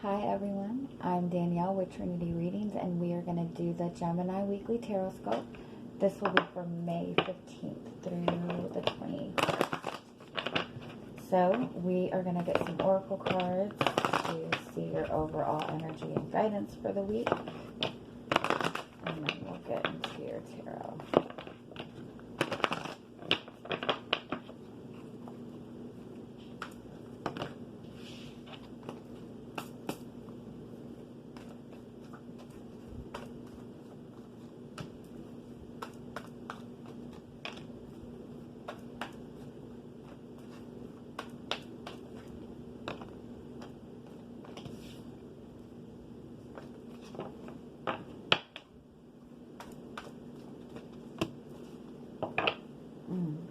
Hi everyone, I'm Danielle with Trinity Readings, and we are going to do the Gemini Weekly Tarotscope. This will be for May 15th through the 21st. So we are going to get some oracle cards to see your overall energy and guidance for the week, and then we'll get into your tarot.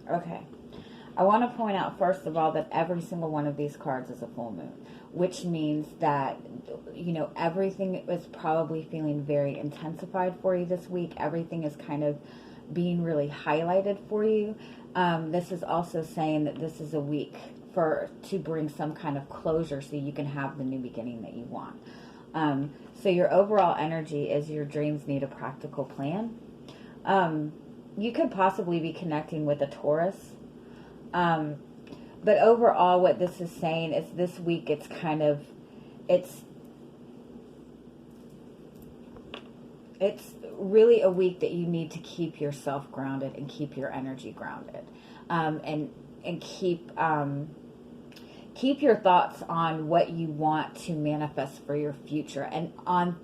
Okay. I want to point out, first of all, that every single one of these cards is a full moon, which means that, everything is probably feeling very intensified for you this week. Everything is kind of being really highlighted for you. This is also saying that this is a week to bring some kind of closure so you can have the new beginning that you want. So your overall energy is your dreams need a practical plan. You could possibly be connecting with a Taurus. But overall, what this is saying is this week it's really a week that you need to keep yourself grounded and keep your energy grounded. And keep your thoughts on what you want to manifest for your future and on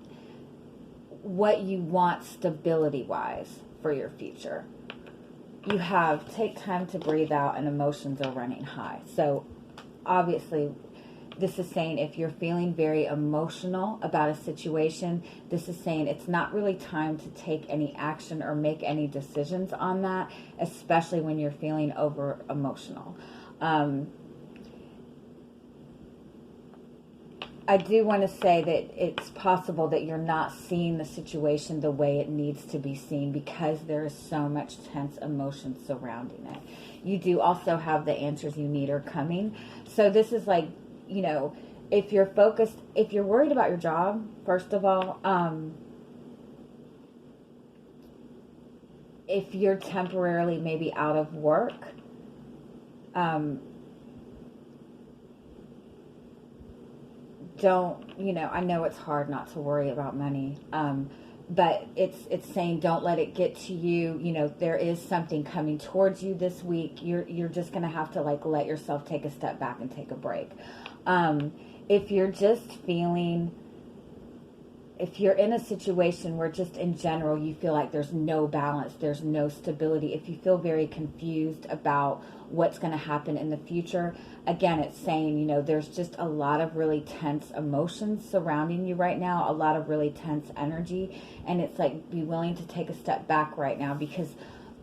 what you want stability-wise for your future. You have take time to breathe out and emotions are running high. So obviously this is saying if you're feeling very emotional about a situation, this is saying it's not really time to take any action or make any decisions on that, especially when you're feeling over emotional. I do want to say that it's possible that you're not seeing the situation the way it needs to be seen because there is so much tense emotion surrounding it. You do also have the answers you need are coming. So this is like, if you're focused, if you're worried about your job, first of all, if you're temporarily maybe out of work, I know it's hard not to worry about money, but it's saying don't let it get to you. There is something coming towards you this week. You're just going to have to let yourself take a step back and take a break. If you're just if you're in a situation where just in general you feel like there's no balance, there's no stability, if you feel very confused about what's going to happen in the future, again, it's saying, there's just a lot of really tense emotions surrounding you right now, a lot of really tense energy, and it's like be willing to take a step back right now because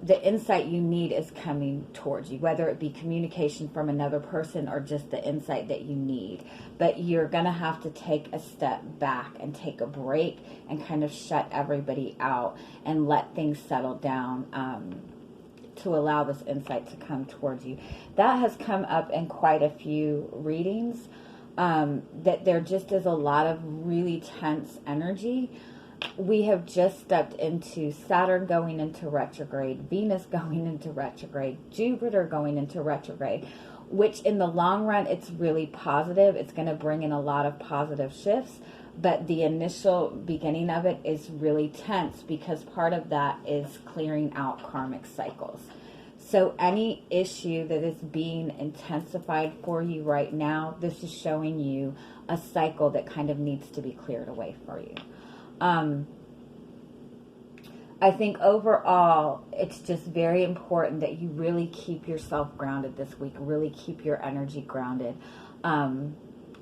the insight you need is coming towards you, whether it be communication from another person or just the insight that you need. But you're going to have to take a step back and take a break and kind of shut everybody out and let things settle down to allow this insight to come towards you. That has come up in quite a few readings, that there just is a lot of really tense energy. We have just stepped into Saturn going into retrograde, Venus going into retrograde, Jupiter going into retrograde, which in the long run, it's really positive. It's going to bring in a lot of positive shifts, but the initial beginning of it is really tense because part of that is clearing out karmic cycles. So any issue that is being intensified for you right now, this is showing you a cycle that kind of needs to be cleared away for you. I think overall, it's just very important that you really keep yourself grounded this week, really keep your energy grounded.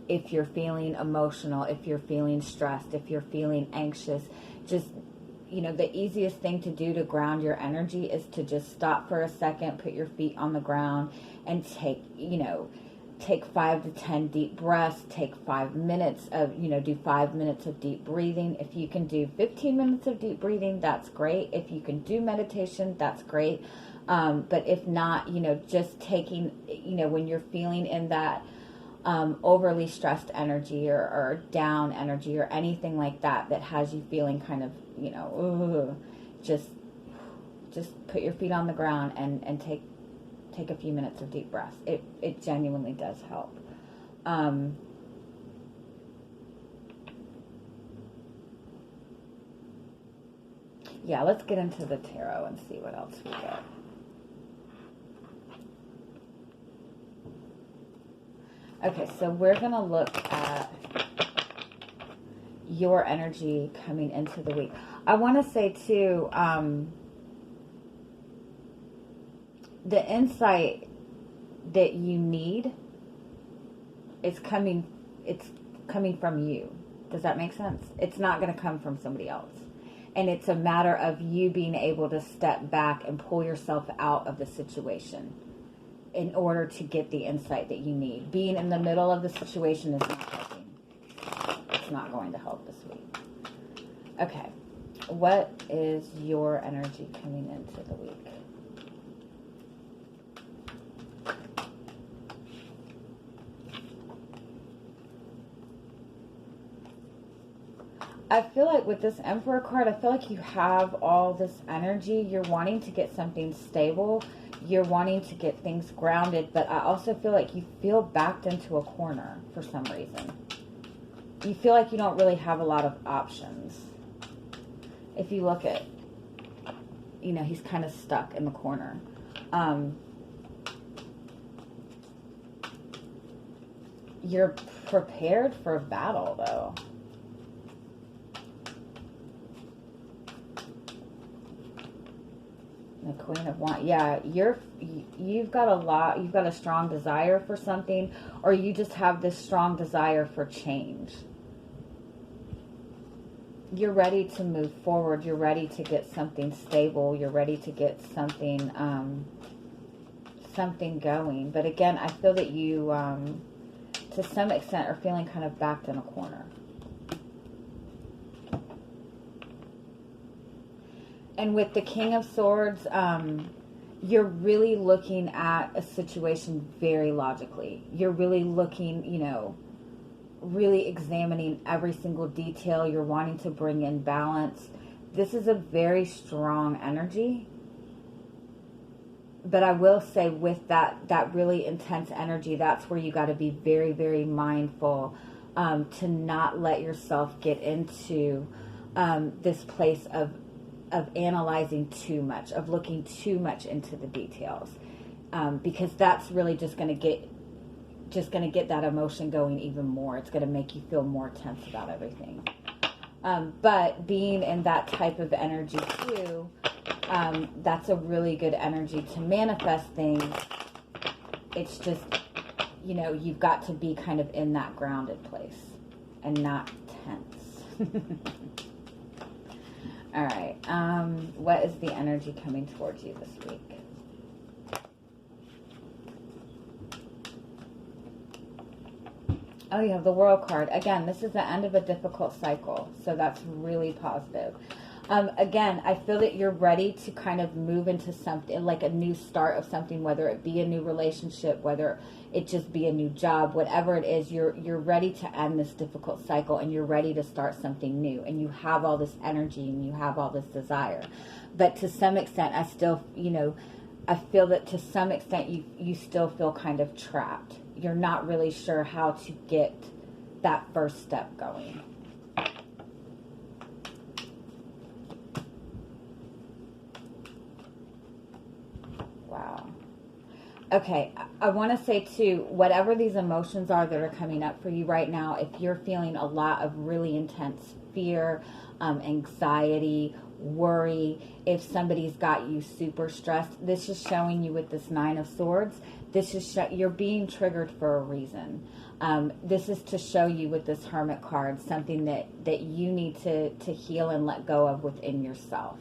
If you're feeling emotional, if you're feeling stressed, if you're feeling anxious, just, the easiest thing to do to ground your energy is to just stop for a second, put your feet on the ground and take 5 to 10 deep breaths, take 5 minutes of, do 5 minutes of deep breathing. If you can do 15 minutes of deep breathing, that's great. If you can do meditation, that's great. But if not, just taking, when you're feeling in that overly stressed energy or down energy or anything like that that has you feeling kind of, you know, just put your feet on the ground and take a few minutes of deep breaths. It genuinely does help. Yeah, let's get into the tarot and see what else we get. Okay, so we're going to look at your energy coming into the week. I want to say, too, the insight that you need is coming from you. Does that make sense? It's not going to come from somebody else. And it's a matter of you being able to step back and pull yourself out of the situation in order to get the insight that you need. Being in the middle of the situation is not helping. It's not going to help this week. Okay. What is your energy coming into the week? I feel like with this Emperor card, I feel like you have all this energy. You're wanting to get something stable. You're wanting to get things grounded. But I also feel like you feel backed into a corner for some reason. You feel like you don't really have a lot of options. If you look at, you know, he's kind of stuck in the corner. You're prepared for a battle, though. The Queen of Wands. Yeah, you've got a strong desire for something, or you just have this strong desire for change. You're ready to move forward. You're ready to get something stable. You're ready to get something going. But again, I feel that you, to some extent, are feeling kind of backed in a corner. And with the King of Swords, you're really looking at a situation very logically. You're really looking, you know, really examining every single detail. You're wanting to bring in balance. This is a very strong energy. But I will say with that really intense energy, that's where you got to be very, very mindful to not let yourself get into this place of analyzing too much, of looking too much into the details, because that's really just going to get that emotion going even more. It's going to make you feel more tense about everything. But being in that type of energy too, that's a really good energy to manifest things. It's just, you know, you've got to be kind of in that grounded place and not tense. All right. What is the energy coming towards you this week? Oh, you have the World card. Again, this is the end of a difficult cycle, so that's really positive. Again, I feel that you're ready to kind of move into something, like a new start of something, whether it be a new relationship, whether it just be a new job, whatever it is, you're ready to end this difficult cycle and you're ready to start something new. And you have all this energy and you have all this desire. But to some extent, I still, you know, I feel that to some extent you still feel kind of trapped. You're not really sure how to get that first step going. Wow. Okay, I want to say too, whatever these emotions are that are coming up for you right now, if you're feeling a lot of really intense fear, anxiety, worry, if somebody's got you super stressed, this is showing you with this Nine of Swords, this is you're being triggered for a reason. This is to show you with this Hermit card something that you need to heal and let go of within yourself.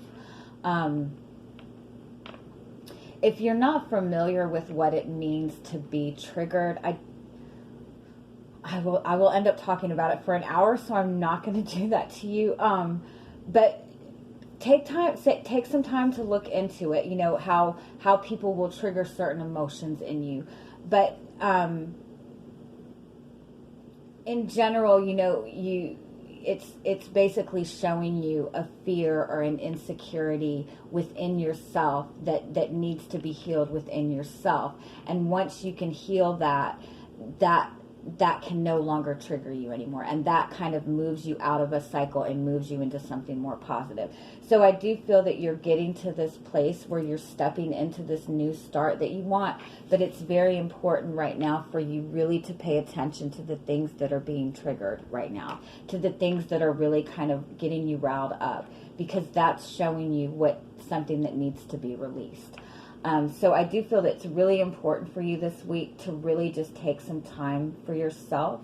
If you're not familiar with what it means to be triggered, I will end up talking about it for an hour, so I'm not going to do that to you. But take some time to look into it. You know how people will trigger certain emotions in you, but in general, it's basically showing you a fear or an insecurity within yourself that needs to be healed within yourself. And once you can heal that can no longer trigger you anymore, and that kind of moves you out of a cycle and moves you into something more positive. So I do feel that you're getting to this place where you're stepping into this new start that you want, but it's very important right now for you really to pay attention to the things that are being triggered right now, to the things that are really kind of getting you riled up, because that's showing you something that needs to be released. So I do feel that it's really important for you this week to really just take some time for yourself.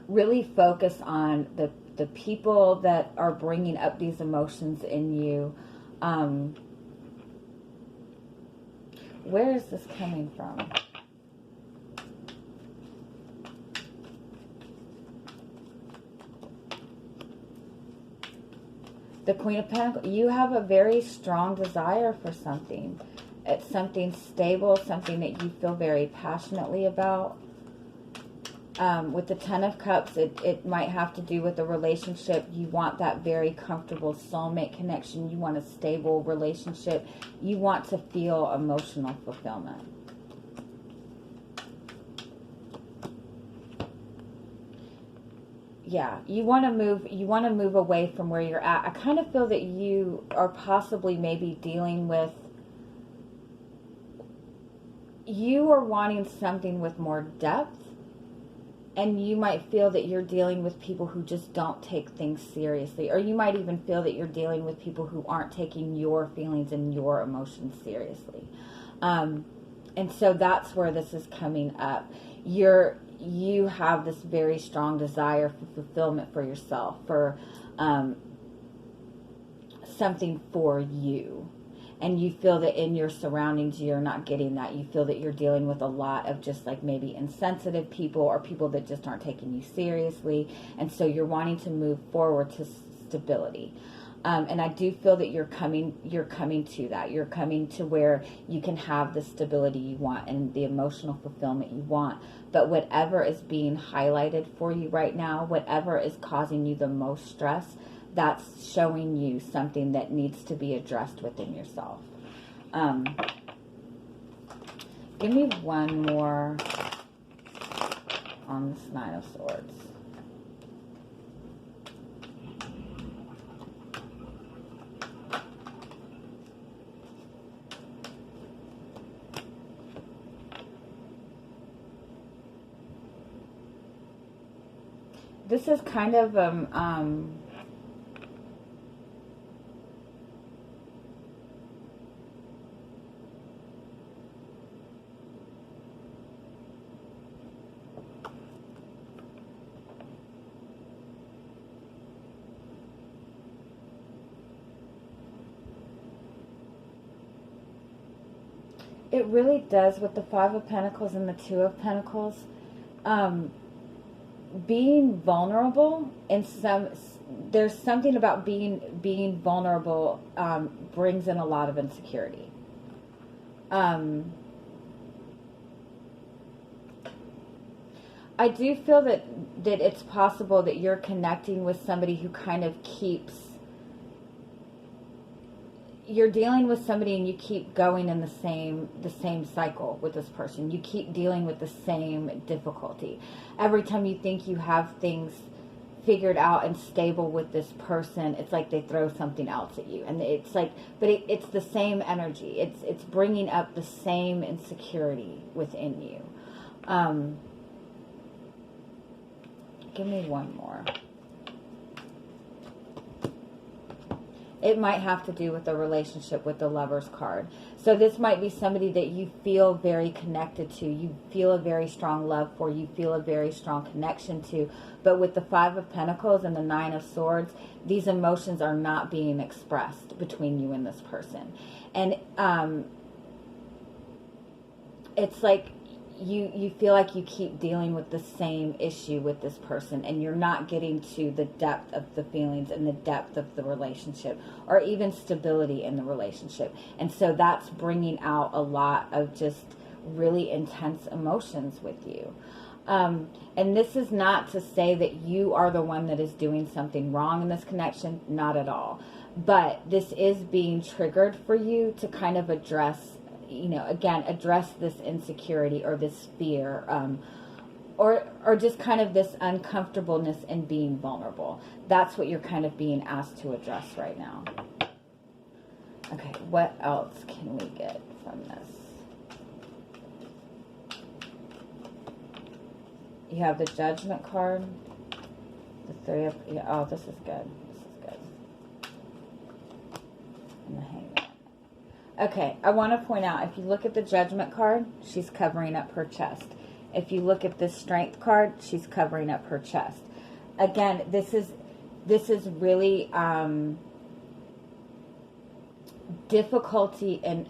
Really focus on the people that are bringing up these emotions in you. Where is this coming from? The Queen of Pentacles, you have a very strong desire for something. It's something stable, something that you feel very passionately about. With the Ten of Cups, it might have to do with a relationship. You want that very comfortable soulmate connection. You want a stable relationship. You want to feel emotional fulfillment. Yeah, you want to move away from where you're at. I kind of feel that you are possibly maybe dealing with, you are wanting something with more depth, and you might feel that you're dealing with people who just don't take things seriously, or you might even feel that you're dealing with people who aren't taking your feelings and your emotions seriously. And so that's where this is coming up. You have this very strong desire for fulfillment for yourself, for something for you. And you feel that in your surroundings, you're not getting that. You feel that you're dealing with a lot of just like maybe insensitive people, or people that just aren't taking you seriously. And so you're wanting to move forward to stability. And I do feel that you're coming to that. You're coming to where you can have the stability you want and the emotional fulfillment you want. But whatever is being highlighted for you right now, whatever is causing you the most stress, that's showing you something that needs to be addressed within yourself. Give me one more on this Nine of Swords. This is kind of it really does with the Five of Pentacles and the Two of Pentacles. Being vulnerable, and there's something about being vulnerable brings in a lot of insecurity. I do feel that it's possible that you're connecting with somebody who kind of you're dealing with somebody and you keep going in the same cycle with this person. You keep dealing with the same difficulty. Every time you think you have things figured out and stable with this person, it's like they throw something else at you. And it's like, but it's the same energy. It's bringing up the same insecurity within you. Give me one more. It might have to do with a relationship with the Lover's card. So this might be somebody that you feel very connected to. You feel a very strong love for. You feel a very strong connection to. But with the Five of Pentacles and the Nine of Swords, these emotions are not being expressed between you and this person. And it's like you feel like you keep dealing with the same issue with this person, and you're not getting to the depth of the feelings and the depth of the relationship, or even stability in the relationship. And so that's bringing out a lot of just really intense emotions with you. And this is not to say that you are the one that is doing something wrong in this connection, not at all. But this is being triggered for you to kind of address, again, address this insecurity or this fear, or just kind of this uncomfortableness in being vulnerable. That's what you're kind of being asked to address right now. Okay, what else can we get from this? You have the Judgment card, the Three of, oh, this is good. This is good. And the Hangman. Okay, I want to point out, if you look at the Judgment card, she's covering up her chest. If you look at this Strength card, she's covering up her chest. Again, this is really difficulty in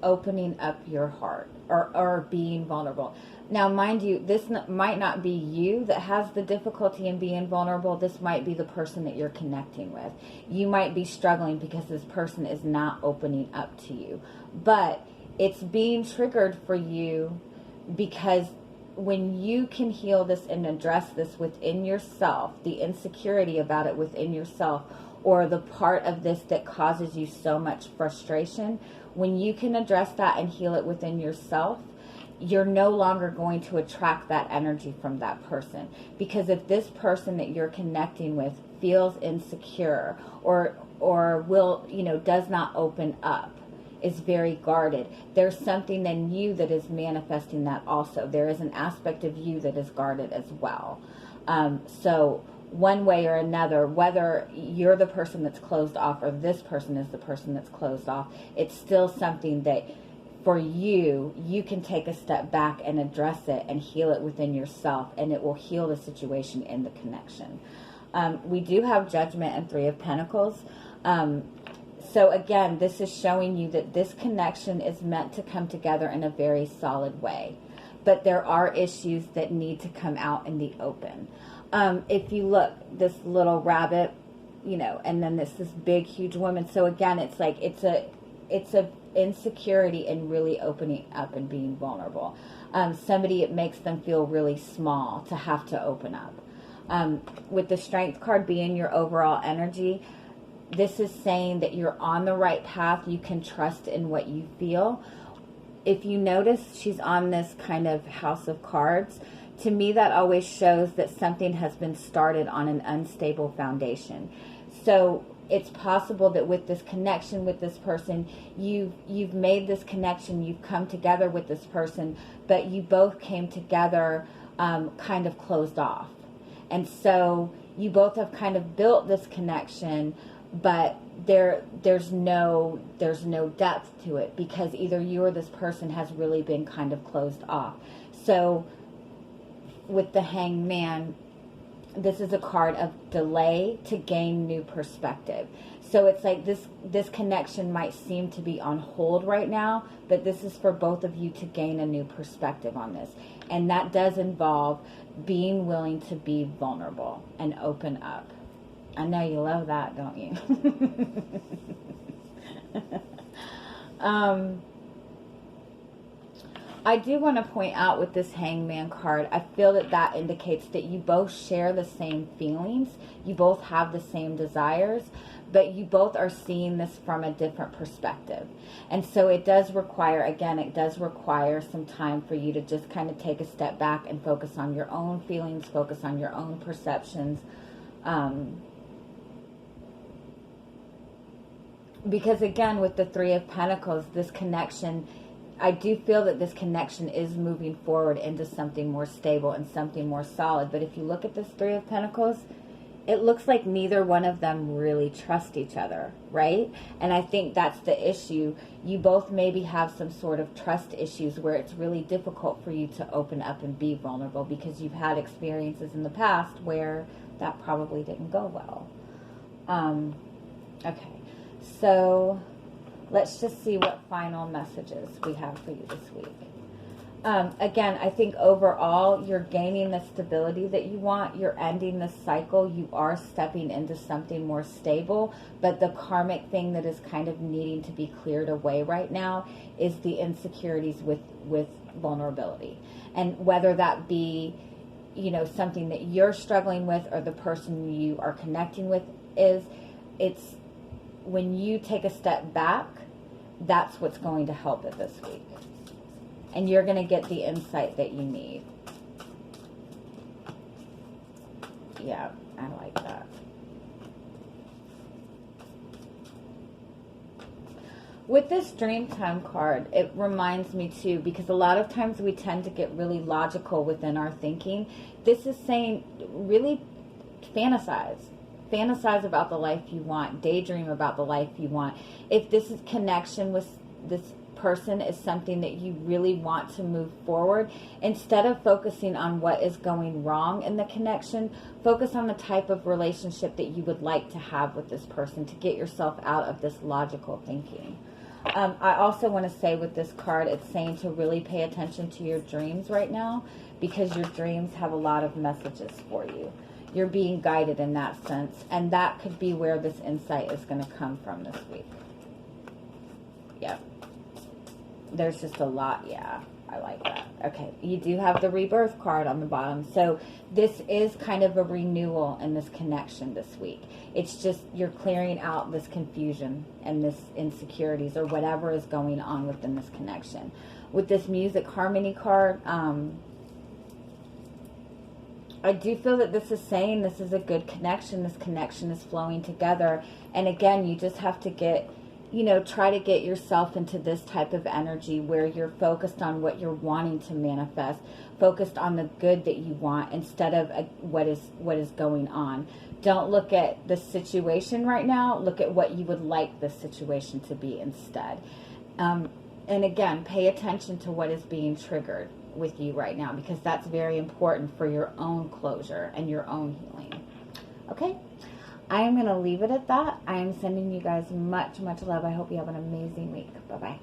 opening up your heart or being vulnerable. Now, mind you, this might not be you that has the difficulty in being vulnerable. This might be the person that you're connecting with. You might be struggling because this person is not opening up to you. But it's being triggered for you because when you can heal this and address this within yourself, the insecurity about it within yourself, or the part of this that causes you so much frustration, when you can address that and heal it within yourself, you're no longer going to attract that energy from that person. Because if this person that you're connecting with feels insecure or will, does not open up, is very guarded, there's something in you that is manifesting that also. There is an aspect of you that is guarded as well. So one way or another, whether you're the person that's closed off or this person is the person that's closed off, it's still something that for you can take a step back and address it and heal it within yourself, and it will heal the situation in the connection. We do have Judgment and Three of Pentacles. So again, this is showing you that this connection is meant to come together in a very solid way. But there are issues that need to come out in the open. If you look, this little rabbit, and then this big, huge woman. So again, it's like, it's a insecurity in really opening up and being vulnerable. Somebody, it makes them feel really small to have to open up. With the Strength card being your overall energy, this is saying that you're on the right path. You can trust in what you feel. If you notice, she's on this kind of House of Cards. To me, that always shows that something has been started on an unstable foundation. So it's possible that with this connection with this person, you've made this connection, you've come together with this person, but you both came together kind of closed off. And so you both have kind of built this connection, but there's no depth to it because either you or this person has really been kind of closed off. So with the Hangman, this is a card of delay to gain new perspective. So it's like this connection might seem to be on hold right now, but this is for both of you to gain a new perspective on this. And that does involve being willing to be vulnerable and open up. I know you love that, don't you? I do want to point out with this Hangman card, I feel that indicates that you both share the same feelings. You both have the same desires, but you both are seeing this from a different perspective. And so it does require, again, some time for you to just kind of take a step back and focus on your own feelings, focus on your own perceptions. Because again, with the Three of Pentacles, this connection, I do feel that this connection is moving forward into something more stable and something more solid. But if you look at this Three of Pentacles, it looks like neither one of them really trust each other, right? And I think that's the issue. You both maybe have some sort of trust issues where it's really difficult for you to open up and be vulnerable because you've had experiences in the past where that probably didn't go well. Okay. So let's just see what final messages we have for you this week. Again, I think overall you're gaining the stability that you want. You're ending the cycle. You are stepping into something more stable. But the karmic thing that is kind of needing to be cleared away right now is the insecurities with vulnerability. And whether that be, you know, something that you're struggling with or the person you are connecting with it's when you take a step back, that's what's going to help it this week. And you're going to get the insight that you need. Yeah, I like that. With this Dreamtime card, it reminds me too, because a lot of times we tend to get really logical within our thinking. This is saying really fantasize. Fantasize about the life you want. Daydream about the life you want. If this is connection with this person is something that you really want to move forward, instead of focusing on what is going wrong in the connection, focus on the type of relationship that you would like to have with this person to get yourself out of this logical thinking. I also want to say with this card, it's saying to really pay attention to your dreams right now, because your dreams have a lot of messages for you. You're being guided in that sense, and that could be where this insight is going to come from this week. Yep. There's just a lot. Yeah, I like that. Okay, you do have the rebirth card on the bottom. So this is kind of a renewal in this connection this week. It's just you're clearing out this confusion and this insecurities or whatever is going on within this connection. With this music harmony card, I do feel that this is saying this is a good connection. This connection is flowing together. And again, you just have to get, you know, try to get yourself into this type of energy where you're focused on what you're wanting to manifest, focused on the good that you want instead of what is going on. Don't look at the situation right now. Look at what you would like the situation to be instead. And again, pay attention to what is being triggered with you right now, because that's very important for your own closure and your own healing. Okay? I am going to leave it at that. I am sending you guys much, much love. I hope you have an amazing week. Bye-bye.